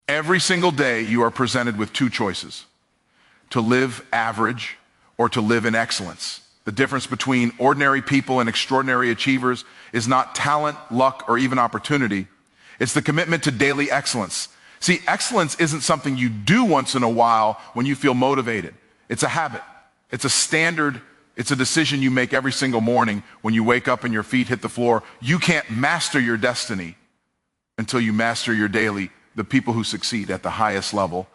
Every single day you are presented with two choices: to live average or to live in excellence. The difference between ordinary people and extraordinary achievers is not talent, luck, or even opportunity. It's the commitment to daily excellence. See, excellence isn't something you do once in a while when you feel motivated. It's a habit. It's a standard. It's a decision you make every single morning when you wake up and your feet hit the floor. You can't master your destiny until you master your daily. The people who succeed at the highest level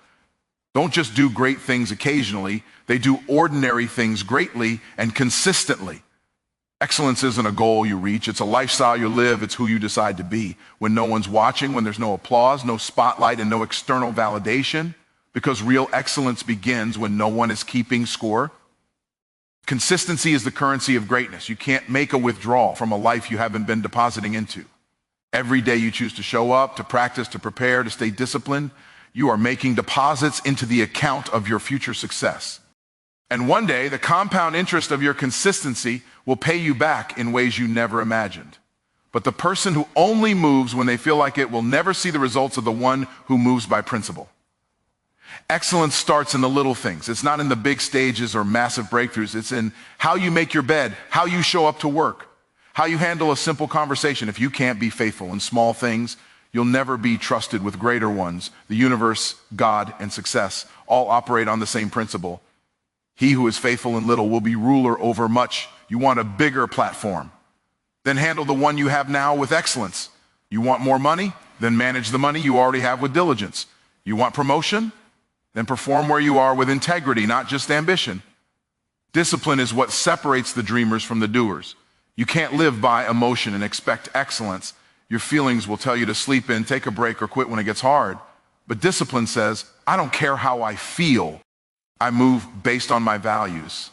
don't just do great things occasionally, they do ordinary things greatly and consistently. Excellence isn't a goal you reach, it's a lifestyle you live, it's who you decide to be. When no one's watching, when there's no applause, no spotlight, and no external validation, because real excellence begins when no one is keeping score. Consistency is the currency of greatness. You can't make a withdrawal from a life you haven't been depositing into. Every day you choose to show up, to practice, to prepare, to stay disciplined, you are making deposits into the account of your future success. And one day, the compound interest of your consistency will pay you back in ways you never imagined. But the person who only moves when they feel like it will never see the results of the one who moves by principle. Excellence starts in the little things. It's not in the big stages or massive breakthroughs. It's in how you make your bed, how you show up to work, how you handle a simple conversation. If you can't be faithful in small things, you'll never be trusted with greater ones. The universe, God, and success all operate on the same principle. He who is faithful in little will be ruler over much. You want a bigger platform? Then handle the one you have now with excellence. You want more money? Then manage the money you already have with diligence. You want promotion? Then perform where you are with integrity, not just ambition. Discipline is what separates the dreamers from the doers. You can't live by emotion and expect excellence. Your feelings will tell you to sleep in, take a break, or quit when it gets hard. But discipline says, I don't care how I feel. I move based on my values.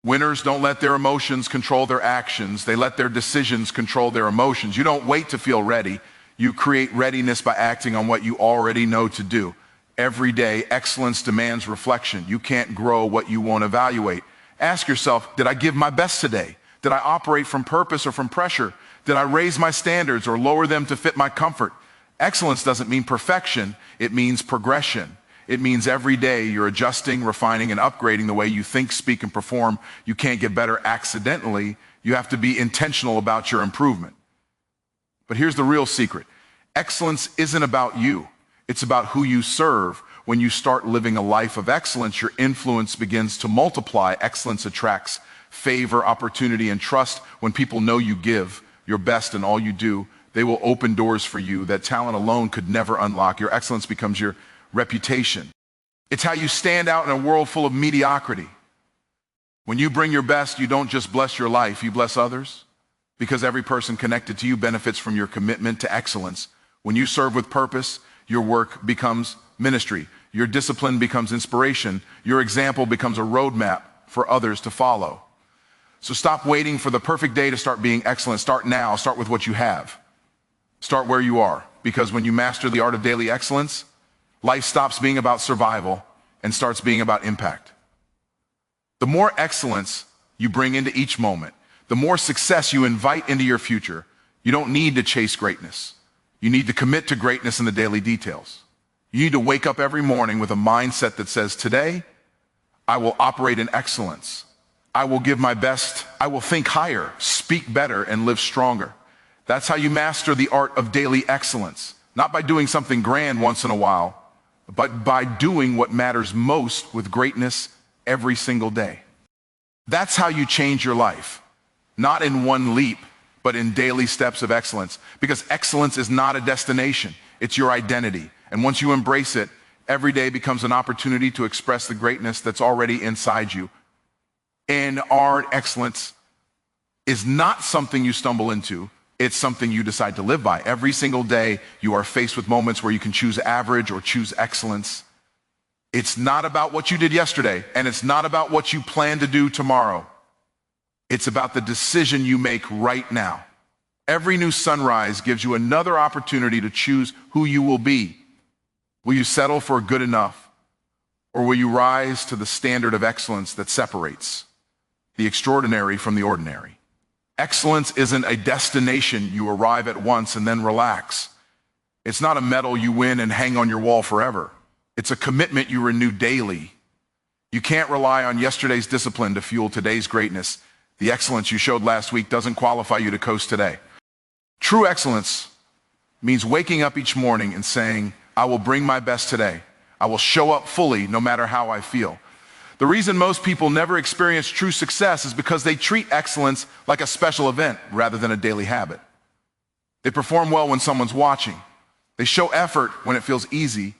Winners don't let their emotions control their actions. They let their decisions control their emotions. You don't wait to feel ready. You create readiness by acting on what you already know to do. Every day, excellence demands reflection. You can't grow what you won't evaluate. Ask yourself, did I give my best today? Did I operate from purpose or from pressure? Did I raise my standards or lower them to fit my comfort? Excellence doesn't mean perfection. It means progression. It means every day you're adjusting, refining, and upgrading the way you think, speak, and perform. You can't get better accidentally. You have to be intentional about your improvement. But here's the real secret. Excellence isn't about you. It's about who you serve. When you start living a life of excellence, your influence begins to multiply. Excellence attracts favor, opportunity, and trust. When people know you give your best in all you do, they will open doors for you that talent alone could never unlock. Your excellence becomes your reputation. It's how you stand out in a world full of mediocrity. When you bring your best, you don't just bless your life, you bless others, because every person connected to you benefits from your commitment to excellence. When you serve with purpose, your work becomes ministry. Your discipline becomes inspiration. Your example becomes a roadmap for others to follow. So stop waiting for the perfect day to start being excellent. Start now. Start with what you have. Start where you are, because when you master the art of daily excellence, life stops being about survival and starts being about impact. The more excellence you bring into each moment, the more success you invite into your future. You don't need to chase greatness. You need to commit to greatness in the daily details. You need to wake up every morning with a mindset that says, today, I will operate in excellence. I will give my best. I will think higher, speak better, and live stronger. That's how you master the art of daily excellence. Not by doing something grand once in a while, but by doing what matters most with greatness every single day. That's how you change your life. Not in one leap, but in daily steps of excellence. Because excellence is not a destination, it's your identity. And once you embrace it, every day becomes an opportunity to express the greatness that's already inside you. And our excellence is not something you stumble into, it's something you decide to live by. Every single day, you are faced with moments where you can choose average or choose excellence. It's not about what you did yesterday, and it's not about what you plan to do tomorrow. It's about the decision you make right now. Every new sunrise gives you another opportunity to choose who you will be. Will you settle for good enough, or will you rise to the standard of excellence that separates the extraordinary from the ordinary? Excellence isn't a destination you arrive at once and then relax. It's not a medal you win and hang on your wall forever. It's a commitment you renew daily. You can't rely on yesterday's discipline to fuel today's greatness. The excellence you showed last week doesn't qualify you to coast today. True excellence means waking up each morning and saying, I will bring my best today. I will show up fully no matter how I feel. The reason most people never experience true success is because they treat excellence like a special event rather than a daily habit. They perform well when someone's watching. They show effort when it feels easy,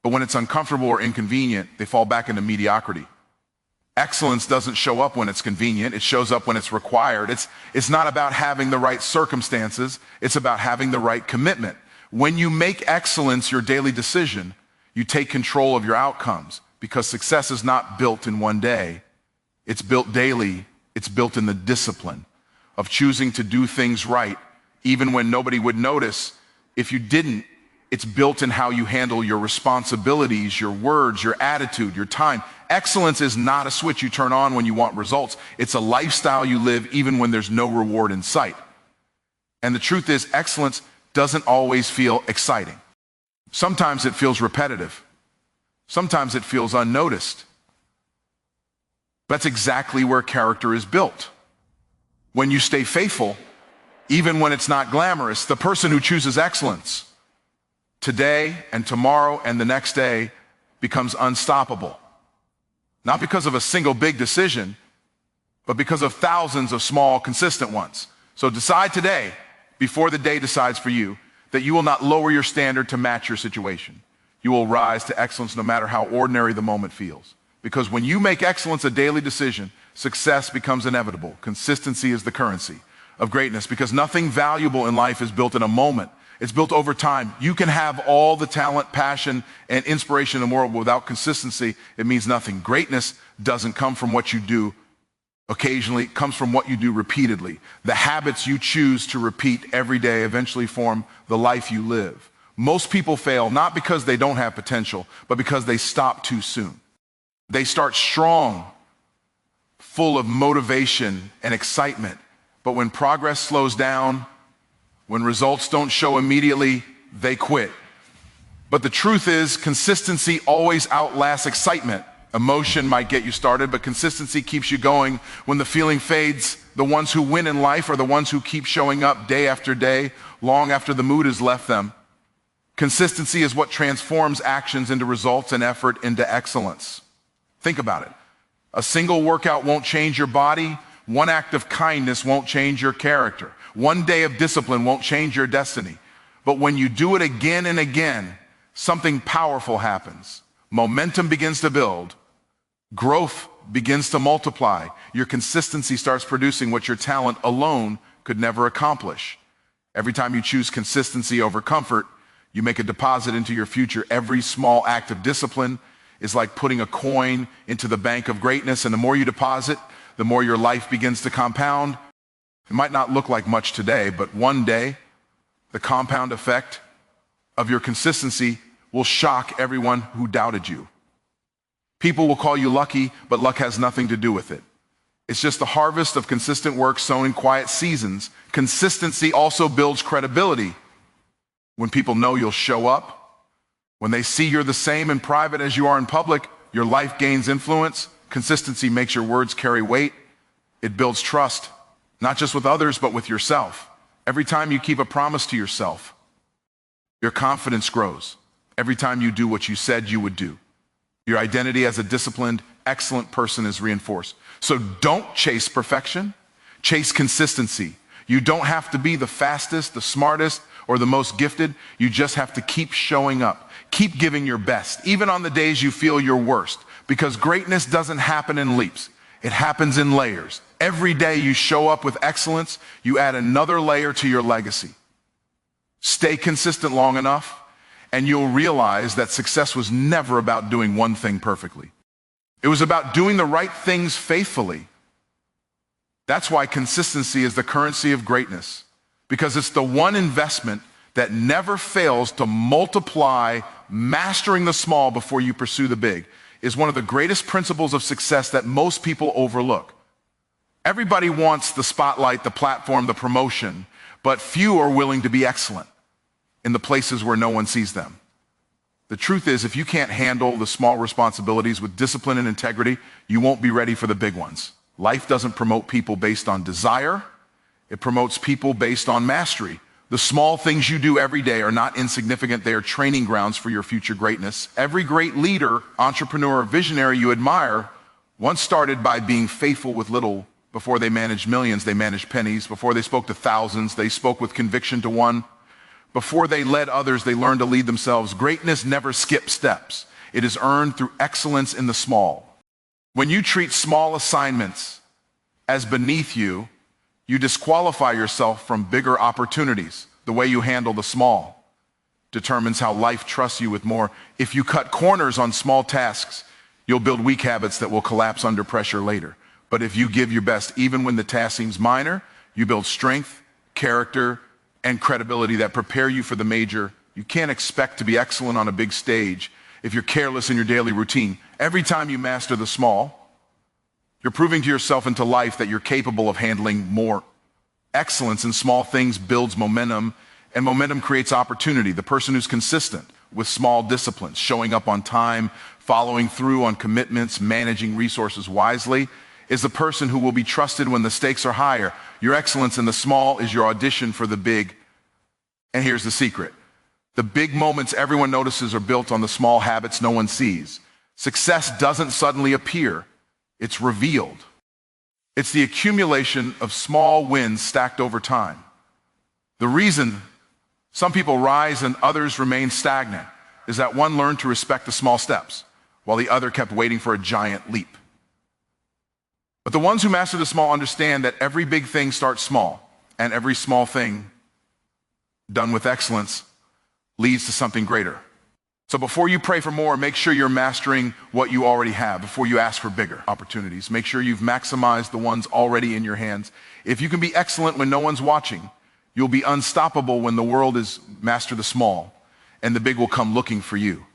but when it's uncomfortable or inconvenient, they fall back into mediocrity. Excellence doesn't show up when it's convenient. It shows up when it's required. It's not about having the right circumstances. It's about having the right commitment. When you make excellence your daily decision, you take control of your outcomes, because success is not built in one day. It's built daily. It's built in the discipline of choosing to do things right, even when nobody would notice if you didn't. It's built in how you handle your responsibilities, your words, your attitude, your time. Excellence is not a switch you turn on when you want results. It's a lifestyle you live even when there's no reward in sight. And the truth is, excellence doesn't always feel exciting. Sometimes it feels repetitive. Sometimes it feels unnoticed. That's exactly where character is built. When you stay faithful, even when it's not glamorous, the person who chooses excellence today and tomorrow and the next day becomes unstoppable. Not because of a single big decision, but because of thousands of small, consistent ones. So decide today, before the day decides for you, that you will not lower your standard to match your situation. You will rise to excellence no matter how ordinary the moment feels. Because when you make excellence a daily decision, success becomes inevitable. Consistency is the currency of greatness, because nothing valuable in life is built in a moment. It's built over time. You can have all the talent, passion, and inspiration in the world, but without consistency, it means nothing. Greatness doesn't come from what you do occasionally. It comes from what you do repeatedly. The habits you choose to repeat every day eventually form the life you live. Most people fail not because they don't have potential, but because they stop too soon. They start strong, full of motivation and excitement, but when progress slows down, when results don't show immediately, they quit. But the truth is, consistency always outlasts excitement. Emotion might get you started, but consistency keeps you going. When the feeling fades, the ones who win in life are the ones who keep showing up day after day, long after the mood has left them. Consistency is what transforms actions into results and effort into excellence. Think about it. A single workout won't change your body. One act of kindness won't change your character. One day of discipline won't change your destiny. But when you do it again and again, something powerful happens. Momentum begins to build. Growth begins to multiply. Your consistency starts producing what your talent alone could never accomplish. Every time you choose consistency over comfort, you make a deposit into your future. Every small act of discipline is like putting a coin into the bank of greatness, and the more you deposit, the more your life begins to compound. It might not look like much today, but one day, the compound effect of your consistency will shock everyone who doubted you. People will call you lucky, but luck has nothing to do with it. It's just the harvest of consistent work sown in quiet seasons. Consistency also builds credibility. When people know you'll show up, when they see you're the same in private as you are in public, your life gains influence. Consistency makes your words carry weight. It builds trust, not just with others, but with yourself. Every time you keep a promise to yourself, your confidence grows. Every time you do what you said you would do, your identity as a disciplined, excellent person is reinforced. So don't chase perfection, chase consistency. You don't have to be the fastest, the smartest, or the most gifted. You just have to keep showing up. Keep giving your best, even on the days you feel your worst, because greatness doesn't happen in leaps. It happens in layers. Every day you show up with excellence, you add another layer to your legacy. Stay consistent long enough, and you'll realize that success was never about doing one thing perfectly. It was about doing the right things faithfully. That's why consistency is the currency of greatness, because it's the one investment that never fails to multiply. Mastering the small before you pursue the big is one of the greatest principles of success that most people overlook. Everybody wants the spotlight, the platform, the promotion, but few are willing to be excellent. in the places where no one sees them. The truth is, if you can't handle the small responsibilities with discipline and integrity, you won't be ready for the big ones. Life doesn't promote people based on desire. It promotes people based on mastery. The small things you do every day are not insignificant. They are training grounds for your future greatness. Every great leader, entrepreneur, visionary you admire once started by being faithful with little. Before they managed millions, they managed pennies. Before they spoke to thousands, they spoke with conviction to one. Before they led others, they learned to lead themselves. Greatness never skips steps. It is earned through excellence in the small. When you treat small assignments as beneath you, you disqualify yourself from bigger opportunities. The way you handle the small determines how life trusts you with more. If you cut corners on small tasks, you'll build weak habits that will collapse under pressure later. But if you give your best, even when the task seems minor, you build strength, character, and credibility that prepare you for the major. You can't expect to be excellent on a big stage if you're careless in your daily routine. Every time you master the small, you're proving to yourself and to life that you're capable of handling more. Excellence in small things builds momentum, and momentum creates opportunity. The person who's consistent with small disciplines, showing up on time, following through on commitments, managing resources wisely, is the person who will be trusted when the stakes are higher. Your excellence in the small is your audition for the big. And here's the secret. The big moments everyone notices are built on the small habits no one sees. Success doesn't suddenly appear. It's revealed. It's the accumulation of small wins stacked over time. The reason some people rise and others remain stagnant is that one learned to respect the small steps, while the other kept waiting for a giant leap. But the ones who master the small understand that every big thing starts small, and every small thing done with excellence leads to something greater. So before you pray for more, make sure you're mastering what you already have. Before you ask for bigger opportunities, make sure you've maximized the ones already in your hands. If you can be excellent when no one's watching, you'll be unstoppable when the world is master the small, and the big will come looking for you.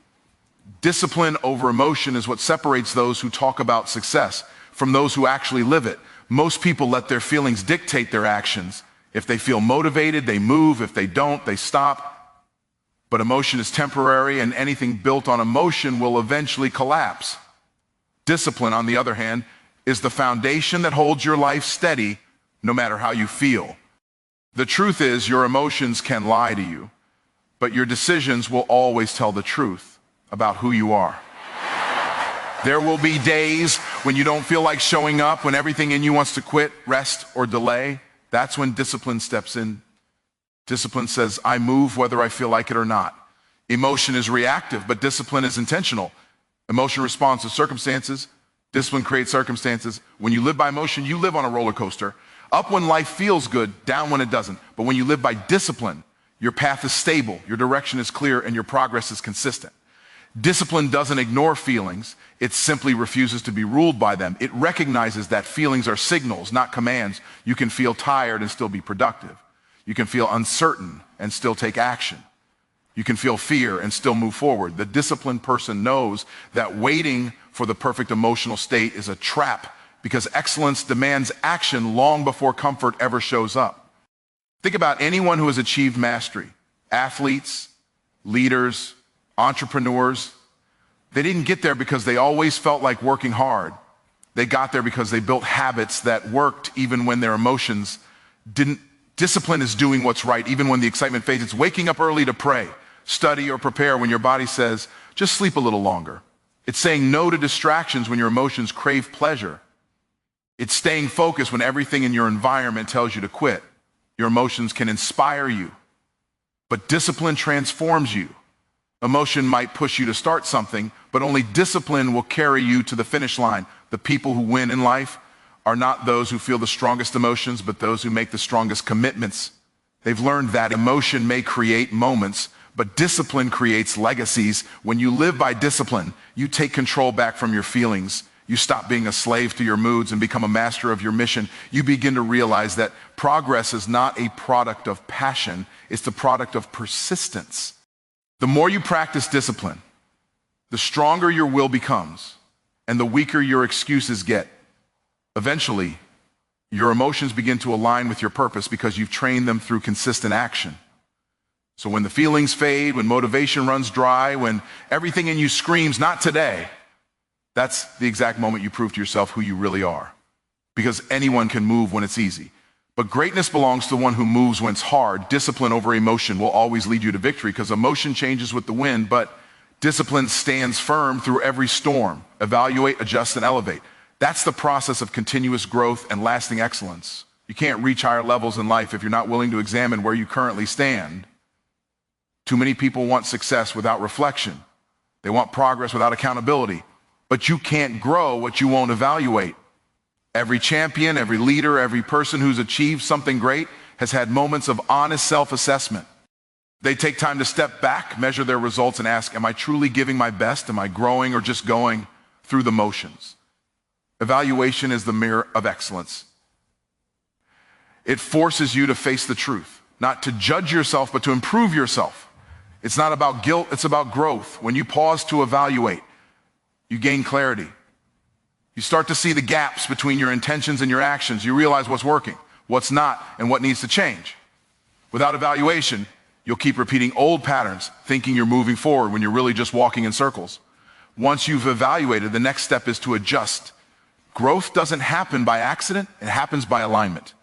Discipline over emotion is what separates those who talk about success from those who actually live it. Most people let their feelings dictate their actions. If they feel motivated, they move. If they don't, they stop. But emotion is temporary, and anything built on emotion will eventually collapse. Discipline, on the other hand, is the foundation that holds your life steady no matter how you feel. The truth is, your emotions can lie to you, but your decisions will always tell the truth about who you are. There will be days when you don't feel like showing up, when everything in you wants to quit, rest, or delay. That's when discipline steps in. Discipline says, I move whether I feel like it or not. Emotion is reactive, but discipline is intentional. Emotion responds to circumstances. Discipline creates circumstances. When you live by emotion, you live on a roller coaster. Up when life feels good, down when it doesn't. But when you live by discipline, your path is stable, your direction is clear, and your progress is consistent. Discipline doesn't ignore feelings. It simply refuses to be ruled by them. It recognizes that feelings are signals, not commands. You can feel tired and still be productive. You can feel uncertain and still take action. You can feel fear and still move forward. The disciplined person knows that waiting for the perfect emotional state is a trap, because excellence demands action long before comfort ever shows up. Think about anyone who has achieved mastery. Athletes, leaders, entrepreneurs. They didn't get there because they always felt like working hard. They got there because they built habits that worked even when their emotions didn't. Discipline is doing what's right even when the excitement fades. It's waking up early to pray, study, or prepare when your body says, just sleep a little longer. It's saying no to distractions when your emotions crave pleasure. It's staying focused when everything in your environment tells you to quit. Your emotions can inspire you, but discipline transforms you. Emotion might push you to start something, but only discipline will carry you to the finish line. The people who win in life are not those who feel the strongest emotions, but those who make the strongest commitments. They've learned that emotion may create moments, but discipline creates legacies. When you live by discipline, you take control back from your feelings. You stop being a slave to your moods and become a master of your mission. You begin to realize that progress is not a product of passion, it's the product of persistence. The more you practice discipline, the stronger your will becomes and the weaker your excuses get. Eventually, your emotions begin to align with your purpose because you've trained them through consistent action. So when the feelings fade, when motivation runs dry, when everything in you screams, not today, that's the exact moment you prove to yourself who you really are. Because anyone can move when it's easy. But greatness belongs to the one who moves when it's hard. Discipline over emotion will always lead you to victory because emotion changes with the wind, but discipline stands firm through every storm. Evaluate, adjust, and elevate. That's the process of continuous growth and lasting excellence. You can't reach higher levels in life if you're not willing to examine where you currently stand. Too many people want success without reflection. They want progress without accountability. But you can't grow what you won't evaluate. Every champion, every leader, every person who's achieved something great has had moments of honest self-assessment. They take time to step back, measure their results, and ask, am I truly giving my best? Am I growing or just going through the motions? Evaluation is the mirror of excellence. It forces you to face the truth, not to judge yourself, but to improve yourself. It's not about guilt, it's about growth. When you pause to evaluate, you gain clarity. You start to see the gaps between your intentions and your actions. You realize what's working, what's not, and what needs to change. Without evaluation, you'll keep repeating old patterns, thinking you're moving forward when you're really just walking in circles. Once you've evaluated, the next step is to adjust. Growth doesn't happen by accident, it happens by alignment.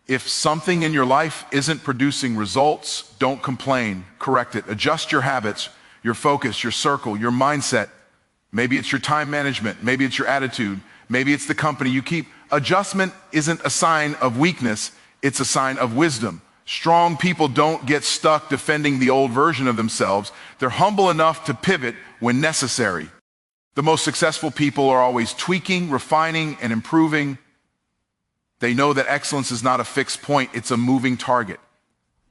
If something in your life isn't producing results, don't complain, correct it. Adjust your habits, your focus, your circle, your mindset. Maybe it's your time management, maybe it's your attitude, maybe it's the company you keep. Adjustment isn't a sign of weakness, it's a sign of wisdom. Strong people don't get stuck defending the old version of themselves. They're humble enough to pivot when necessary. The most successful people are always tweaking, refining, and improving. They know that excellence is not a fixed point, it's a moving target.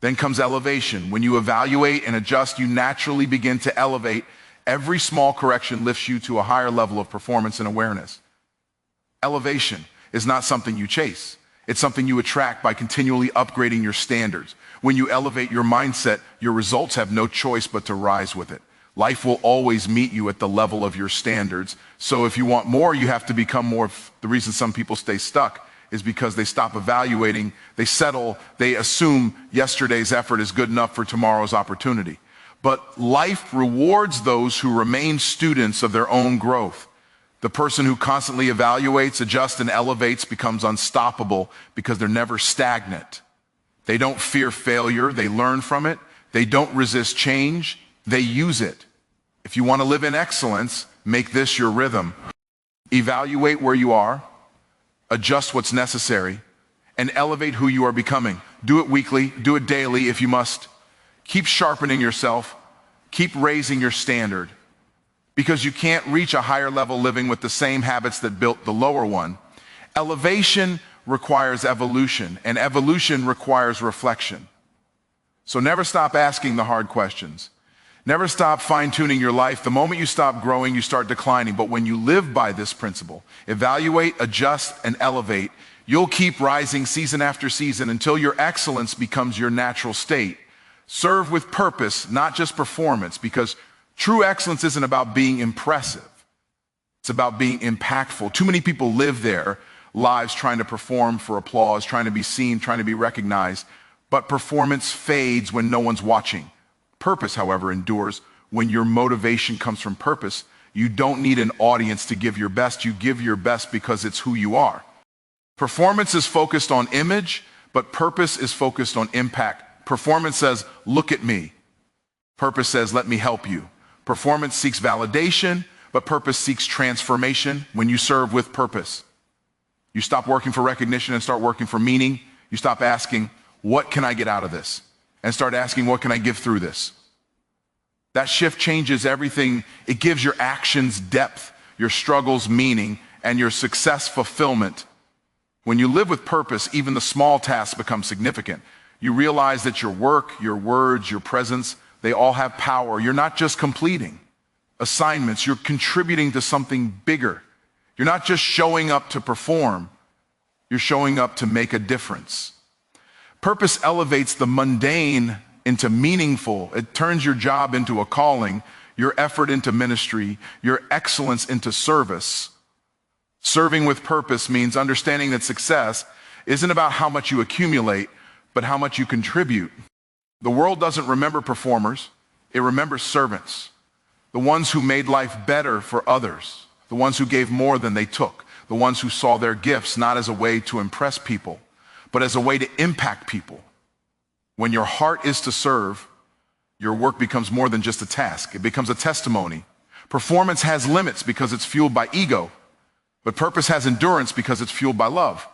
Then comes elevation. When you evaluate and adjust, you naturally begin to elevate. Every small correction lifts you to a higher level of performance and awareness. Elevation is not something you chase. It's something you attract by continually upgrading your standards. When you elevate your mindset, your results have no choice but to rise with it. Life will always meet you at the level of your standards. So if you want more, you have to become more. The reason some people stay stuck is because they stop evaluating, they settle, they assume yesterday's effort is good enough for tomorrow's opportunity. But life rewards those who remain students of their own growth. The person who constantly evaluates, adjusts, and elevates becomes unstoppable because they're never stagnant. They don't fear failure, they learn from it. They don't resist change, they use it. If you want to live in excellence, make this your rhythm. Evaluate where you are, adjust what's necessary, and elevate who you are becoming. Do it weekly, do it daily if you must. Keep sharpening yourself, keep raising your standard, because you can't reach a higher level living with the same habits that built the lower one. Elevation requires evolution, and evolution requires reflection. So never stop asking the hard questions. Never stop fine-tuning your life. The moment you stop growing, you start declining. But when you live by this principle, evaluate, adjust, and elevate, you'll keep rising season after season until your excellence becomes your natural state. Serve with purpose, not just performance, because true excellence isn't about being impressive. It's about being impactful. Too many people live their lives trying to perform for applause, trying to be seen, trying to be recognized, but performance fades when no one's watching. Purpose, however, endures when your motivation comes from purpose. You don't need an audience to give your best. You give your best because it's who you are. Performance is focused on image, but purpose is focused on impact. Performance says, look at me. Purpose says, let me help you. Performance seeks validation, but purpose seeks transformation. When you serve with purpose, you stop working for recognition and start working for meaning. You stop asking, what can I get out of this? And start asking, what can I give through this? That shift changes everything. It gives your actions depth, your struggles meaning, and your success fulfillment. When you live with purpose, even the small tasks become significant. You realize that your work, your words, your presence, they all have power. You're not just completing assignments, you're contributing to something bigger. You're not just showing up to perform, you're showing up to make a difference. Purpose elevates the mundane into meaningful. It turns your job into a calling, your effort into ministry, your excellence into service. Serving with purpose means understanding that success isn't about how much you accumulate, but how much you contribute. The world doesn't remember performers, it remembers servants. The ones who made life better for others, the ones who gave more than they took, the ones who saw their gifts not as a way to impress people, but as a way to impact people. When your heart is to serve, your work becomes more than just a task. It becomes a testimony. Performance has limits because it's fueled by ego, but purpose has endurance because it's fueled by love.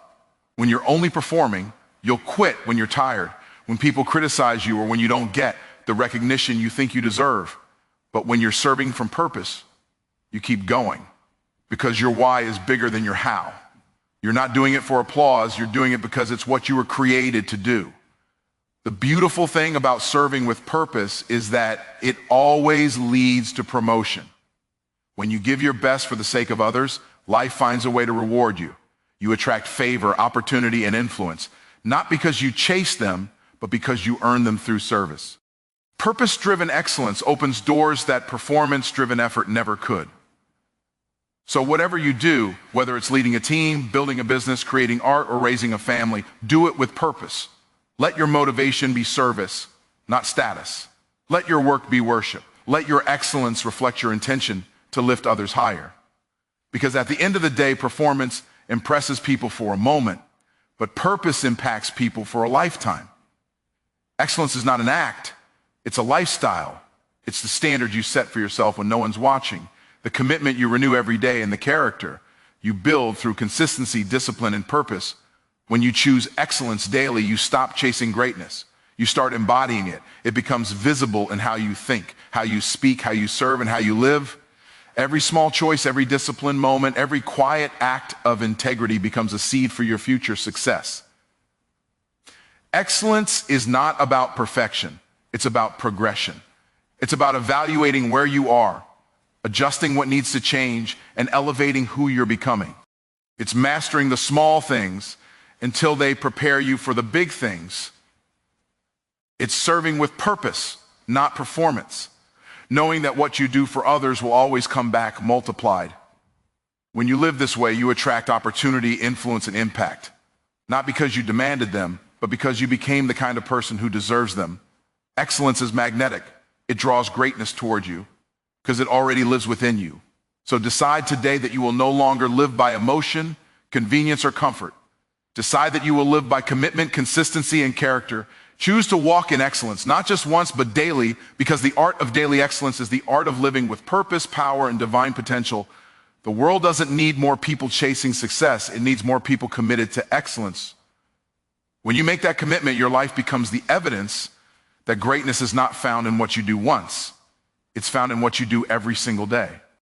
When you're only performing, you'll quit when you're tired, when people criticize you, or when you don't get the recognition you think you deserve. But when you're serving from purpose, you keep going because your why is bigger than your how. You're not doing it for applause, you're doing it because it's what you were created to do. The beautiful thing about serving with purpose is that it always leads to promotion. When you give your best for the sake of others, life finds a way to reward you. You attract favor, opportunity, and influence, not because you chase them, but because you earn them through service. Purpose-driven excellence opens doors that performance-driven effort never could. So whatever you do, whether it's leading a team, building a business, creating art, or raising a family, do it with purpose. Let your motivation be service, not status. Let your work be worship. Let your excellence reflect your intention to lift others higher. Because at the end of the day, performance impresses people for a moment, but purpose impacts people for a lifetime. Excellence is not an act, it's a lifestyle. It's the standard you set for yourself when no one's watching, the commitment you renew every day, and the character you build through consistency, discipline, and purpose. When you choose excellence daily, you stop chasing greatness. You start embodying it. It becomes visible in how you think, how you speak, how you serve, and how you live. Every small choice, every disciplined moment, every quiet act of integrity becomes a seed for your future success. Excellence is not about perfection. It's about progression. It's about evaluating where you are, adjusting what needs to change, and elevating who you're becoming. It's mastering the small things until they prepare you for the big things. It's serving with purpose, not performance, knowing that what you do for others will always come back multiplied. When you live this way, you attract opportunity, influence, and impact, not because you demanded them, but because you became the kind of person who deserves them. Excellence is magnetic. It draws greatness toward you because it already lives within you. So decide today that you will no longer live by emotion, convenience, or comfort. Decide that you will live by commitment, consistency, and character. Choose to walk in excellence, not just once, but daily, because the art of daily excellence is the art of living with purpose, power, and divine potential. The world doesn't need more people chasing success. It needs more people committed to excellence. When you make that commitment, your life becomes the evidence that greatness is not found in what you do once. It's found in what you do every single day.